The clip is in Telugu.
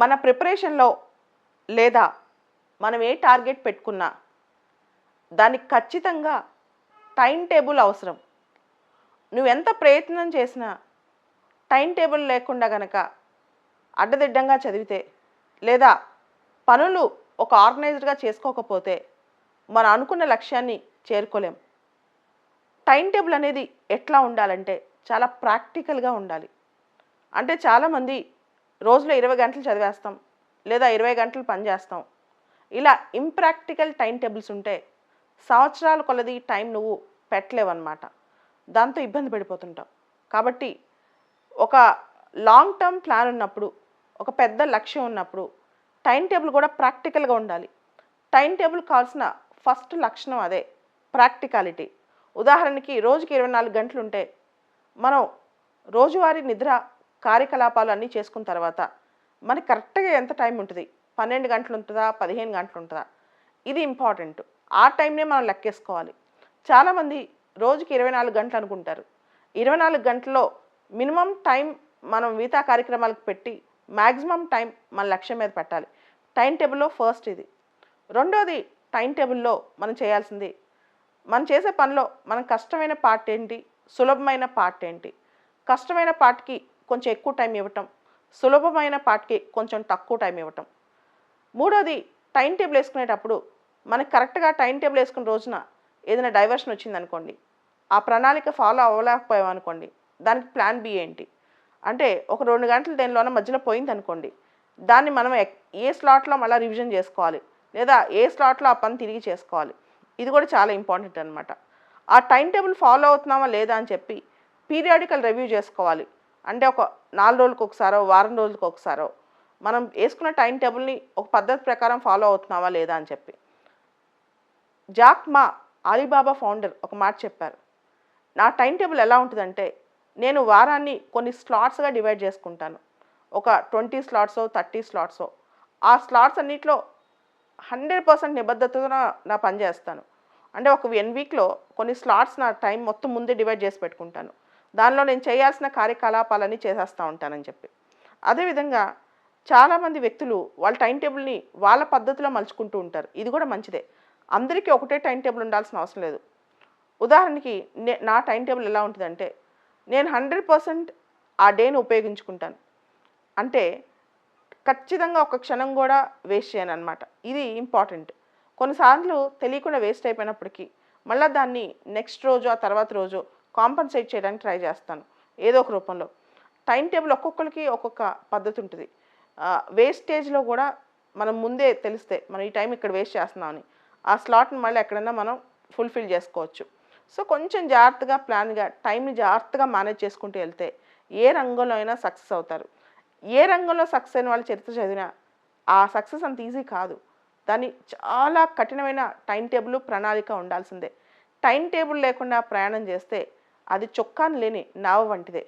మన ప్రిపరేషన్లో లేదా మనం ఏ టార్గెట్ పెట్టుకున్నా దానికి ఖచ్చితంగా టైం టేబుల్ అవసరం. నువ్వెంత ప్రయత్నం చేసినా టైం టేబుల్ లేకుండా గనక అడ్డదిడ్డంగా చదివితే లేదా పనులు ఒక ఆర్గనైజ్డ్గా చేసుకోకపోతే మనం అనుకున్న లక్ష్యాన్ని చేరుకోలేం. టైం టేబుల్ అనేది ఎట్లా ఉండాలంటే చాలా ప్రాక్టికల్గా ఉండాలి. అంటే చాలామంది రోజులో 20 గంటలు చదివేస్తాం లేదా 20 గంటలు పనిచేస్తాం. ఇలా ఇంప్రాక్టికల్ టైం టేబుల్స్ ఉంటే సంవత్సరాల కొలది టైం నువ్వు పెట్టలేవన్నమాట. దాంతో ఇబ్బంది పడిపోతుంటావు. కాబట్టి ఒక లాంగ్ టర్మ్ ప్లాన్ ఉన్నప్పుడు, ఒక పెద్ద లక్ష్యం ఉన్నప్పుడు టైం టేబుల్ కూడా ప్రాక్టికల్గా ఉండాలి. టైం టేబుల్ కావాల్సిన ఫస్ట్ లక్షణం అదే, ప్రాక్టికాలిటీ. ఉదాహరణకి రోజుకి 24 గంటలు ఉంటే మనం రోజువారీ నిద్ర కార్యకలాపాలు అన్నీ చేసుకున్న తర్వాత మనకి కరెక్ట్గా ఎంత టైం ఉంటుంది? 12 గంటలు ఉంటుందా, 15 గంటలు ఉంటుందా? ఇది ఇంపార్టెంట్. ఆ టైంనే మనం లెక్కేసుకోవాలి. చాలామంది రోజుకి 24 గంటలు అనుకుంటారు. 24 గంటల్లో మినిమం టైం మనం మిగతా కార్యక్రమాలకు పెట్టి మ్యాక్సిమం టైం మన లక్ష్యం మీద పెట్టాలి. టైం టేబుల్లో ఫస్ట్ ఇది. రెండోది, టైం టేబుల్లో మనం చేయాల్సింది, మనం చేసే పనిలో మనం కష్టమైన పార్ట్ ఏంటి, సులభమైన పార్ట్ ఏంటి. కష్టమైన పార్ట్కి కొంచెం ఎక్కువ టైం ఇవ్వటం, సులభమైన పార్ట్కి కొంచెం తక్కువ టైం ఇవ్వటం. మూడోది, టైం టేబుల్ వేసుకునేటప్పుడు మనకి కరెక్ట్గా టైం టేబుల్ వేసుకున్న రోజున ఏదైనా డైవర్షన్ వచ్చిందనుకోండి, ఆ ప్రణాళిక ఫాలో అవ్వలేకపోయామనుకోండి, దానికి ప్లాన్ బి ఏంటి అంటే ఒక 2 గంటలు దేనిలోనే మధ్యలో పోయిందనుకోండి, దాన్ని మనం ఏ స్లాట్లో మళ్ళీ రివిజన్ చేసుకోవాలి లేదా ఏ స్లాట్లో ఆ పని తిరిగి చేసుకోవాలి. ఇది కూడా చాలా ఇంపార్టెంట్ అనమాట. ఆ టైం టేబుల్ ఫాలో అవుతున్నామా లేదా అని చెప్పి పీరియాడికల్ రివ్యూ చేసుకోవాలి. అంటే ఒక 4 రోజులకు ఒకసారో వారం రోజులకు ఒకసారో మనం వేసుకున్న టైం టేబుల్ని ఒక పద్ధతి ప్రకారం ఫాలో అవుతున్నావా లేదా అని చెప్పి. జాక్ మా, అలీబాబా ఫౌండర్, ఒక మాట చెప్పారు. నా టైం టేబుల్ ఎలా ఉంటుందంటే నేను వారాన్ని కొన్ని స్లాట్స్గా డివైడ్ చేసుకుంటాను. ఒక 20 స్లాట్సో 30 స్లాట్సో. ఆ స్లాట్స్ అన్నింటిలో 100% నిబద్ధతతో నా పని చేస్తాను. అంటే ఒక 1 వీక్లో కొన్ని స్లాట్స్ నా టైం మొత్తం ముందే డివైడ్ చేసి పెట్టుకుంటాను. దానిలో నేను చేయాల్సిన కార్యకలాపాలన్నీ చేసేస్తూ ఉంటానని చెప్పి. అదేవిధంగా చాలామంది వ్యక్తులు వాళ్ళ టైం టేబుల్ని వాళ్ళ పద్ధతిలో మలుచుకుంటూ ఉంటారు. ఇది కూడా మంచిదే. అందరికీ ఒకటే టైం టేబుల్ ఉండాల్సిన అవసరం లేదు. ఉదాహరణకి నా టైం టేబుల్ ఎలా ఉంటుందంటే నేను 100% ఆ డేని ఉపయోగించుకుంటాను. అంటే ఖచ్చితంగా ఒక క్షణం కూడా వేస్ట్ చేయను అనమాట. ఇది ఇంపార్టెంట్. కొన్నిసార్లు తెలియకుండా వేస్ట్ అయిపోయినప్పటికీ మళ్ళీ దాన్ని నెక్స్ట్ రోజు ఆ తర్వాత రోజు కాంపన్సేట్ చేయడానికి ట్రై చేస్తాను ఏదో ఒక రూపంలో. టైం టేబుల్ ఒక్కొక్కరికి ఒక్కొక్క పద్ధతి ఉంటుంది. వేస్టేజ్లో కూడా మనం ముందే తెలిస్తే మనం ఈ టైం ఇక్కడ వేస్ట్ చేస్తున్నామని ఆ స్లాట్ని మళ్ళీ ఎక్కడైనా మనం ఫుల్ఫిల్ చేసుకోవచ్చు. సో కొంచెం జాగ్రత్తగా ప్లాన్గా టైంని జాగ్రత్తగా మేనేజ్ చేసుకుంటూ వెళ్తే ఏ రంగంలో అయినా సక్సెస్ అవుతారు. ఏ రంగంలో సక్సెస్ అయిన వాళ్ళ చరిత్ర చదివినా ఆ సక్సెస్ అంత ఈజీ కాదు. దాన్ని చాలా కఠినమైన టైం టేబుల్ ప్రణాళిక ఉండాల్సిందే. టైం టేబుల్ లేకుండా ప్రయాణం చేస్తే అది చొక్కాను లేని నావ వంటిదే.